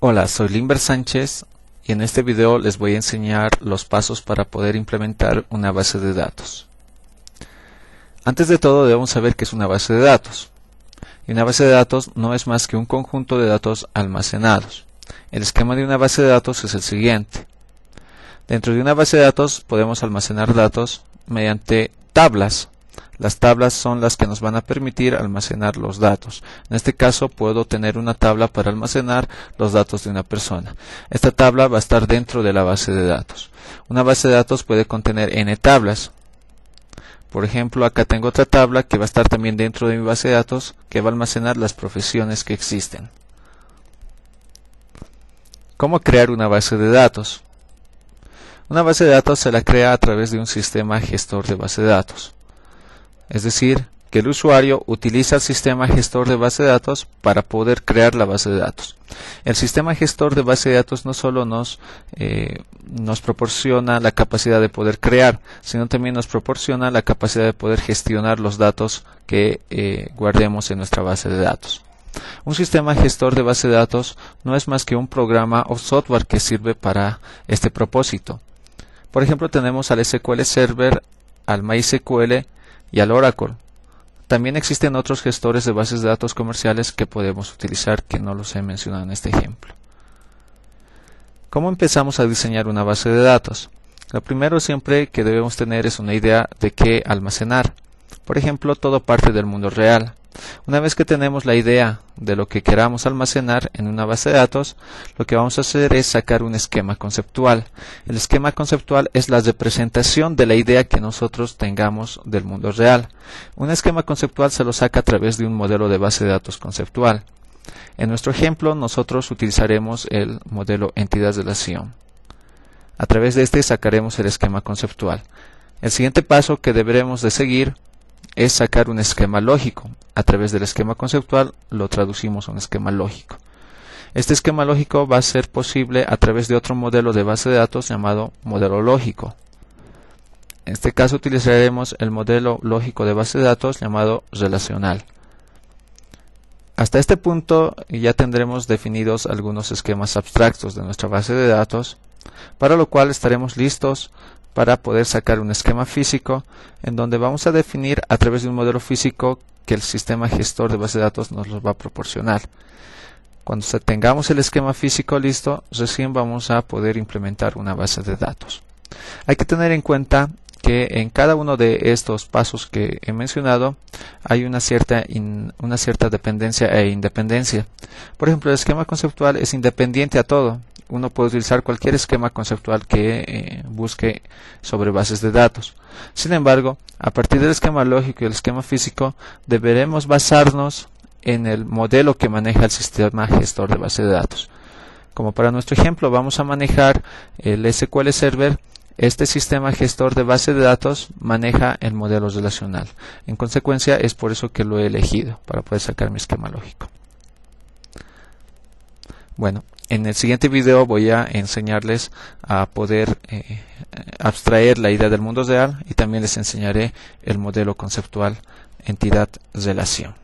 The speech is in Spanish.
Hola, soy Limber Sánchez y en este video les voy a enseñar los pasos para poder implementar una base de datos. Antes de todo debemos saber qué es una base de datos. Y una base de datos no es más que un conjunto de datos almacenados. El esquema de una base de datos es el siguiente. Dentro de una base de datos podemos almacenar datos mediante tablas. Las tablas son las que nos van a permitir almacenar los datos. En este caso puedo tener una tabla para almacenar los datos de una persona. Esta tabla va a estar dentro de la base de datos. Una base de datos puede contener n tablas. Por ejemplo, acá tengo otra tabla que va a estar también dentro de mi base de datos, que va a almacenar las profesiones que existen. ¿Cómo crear una base de datos? Una base de datos se la crea a través de un sistema gestor de base de datos. Es decir, que el usuario utiliza el sistema gestor de base de datos para poder crear la base de datos. El sistema gestor de base de datos no solo nos proporciona la capacidad de poder crear, sino también nos proporciona la capacidad de poder gestionar los datos que guardemos en nuestra base de datos. Un sistema gestor de base de datos no es más que un programa o software que sirve para este propósito. Por ejemplo, tenemos al SQL Server, al MySQL y al Oracle. También existen otros gestores de bases de datos comerciales que podemos utilizar, que no los he mencionado en este ejemplo. ¿Cómo empezamos a diseñar una base de datos? Lo primero siempre que debemos tener es una idea de qué almacenar. Por ejemplo, todo parte del mundo real. Una vez que tenemos la idea de lo que queramos almacenar en una base de datos, lo que vamos a hacer es sacar un esquema conceptual. El esquema conceptual es la representación de la idea que nosotros tengamos del mundo real. Un esquema conceptual se lo saca a través de un modelo de base de datos conceptual. En nuestro ejemplo, nosotros utilizaremos el modelo entidad-relación. A través de este sacaremos el esquema conceptual. El siguiente paso que deberemos de seguir es sacar un esquema lógico. A través del esquema conceptual lo traducimos a un esquema lógico. Este esquema lógico va a ser posible a través de otro modelo de base de datos llamado modelo lógico. En este caso utilizaremos el modelo lógico de base de datos llamado relacional. Hasta este punto ya tendremos definidos algunos esquemas abstractos de nuestra base de datos, para lo cual estaremos listos para poder sacar un esquema físico en donde vamos a definir a través de un modelo físico que el sistema gestor de base de datos nos lo va a proporcionar. Cuando tengamos el esquema físico listo, recién vamos a poder implementar una base de datos. Hay que tener en cuenta que en cada uno de estos pasos que he mencionado hay una cierta dependencia e independencia. Por ejemplo, el esquema conceptual es independiente a todo. Uno puede utilizar cualquier esquema conceptual que busque sobre bases de datos. Sin embargo, a partir del esquema lógico y el esquema físico, deberemos basarnos en el modelo que maneja el sistema gestor de base de datos. Como para nuestro ejemplo, vamos a manejar el SQL Server. Este sistema gestor de base de datos maneja el modelo relacional. En consecuencia, es por eso que lo he elegido, para poder sacar mi esquema lógico. Bueno, en el siguiente video voy a enseñarles a poder abstraer la idea del mundo real y también les enseñaré el modelo conceptual entidad-relación.